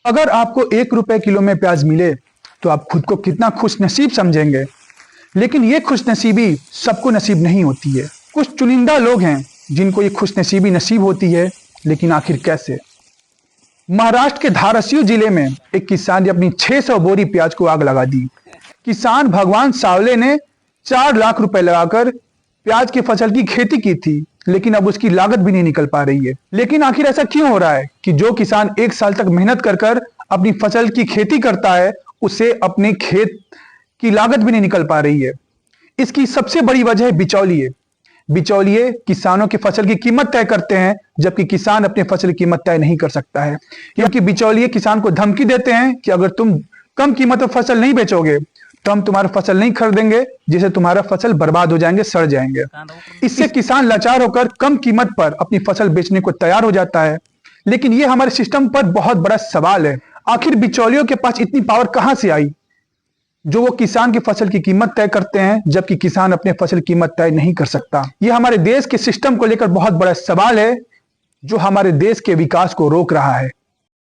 अगर आपको 1 रुपए किलो में प्याज मिले तो आप खुद को कितना खुश नसीब समझेंगे। लेकिन ये खुश नसीबी सबको नसीब नहीं होती है। कुछ चुनिंदा लोग हैं जिनको ये खुश नसीबी नसीब होती है, लेकिन आखिर कैसे। महाराष्ट्र के धाराशिव जिले में एक किसान ने अपनी 600 बोरी प्याज को आग लगा दी। किसान भगवान सावले ने 4 लाख रुपए लगाकर प्याज की फसल की खेती की थी, लेकिन अब उसकी लागत भी नहीं निकल पा रही है। लेकिन आखिर ऐसा क्यों हो रहा है कि जो किसान 1 साल तक मेहनत कर कर अपनी फसल की खेती करता है, उसे अपने खेत की लागत भी नहीं निकल पा रही है। इसकी सबसे बड़ी वजह है बिचौलिए। बिचौलिए किसानों की फसल की कीमत तय करते हैं, जबकि किसान अपनी फसल की कीमत तय नहीं कर सकता है। क्योंकि बिचौलिए किसान को धमकी देते हैं कि अगर तुम कम कीमत पर फसल नहीं बेचोगे तो हम तुम्हारा फसल नहीं खरीदेंगे, जिससे तुम्हारा फसल बर्बाद हो जाएंगे, सड़ जाएंगे। इससे किसान लाचार होकर कम कीमत पर अपनी फसल बेचने को तैयार हो जाता है। लेकिन यह हमारे सिस्टम पर बहुत बड़ा सवाल है। आखिर बिचौलियों के पास इतनी पावर कहां से आई जो वो किसान की फसल की कीमत तय करते हैं, जबकि किसान अपने फसल की कीमत तय नहीं कर सकता। यह हमारे देश के सिस्टम को लेकर बहुत बड़ा सवाल है जो हमारे देश के विकास को रोक रहा है।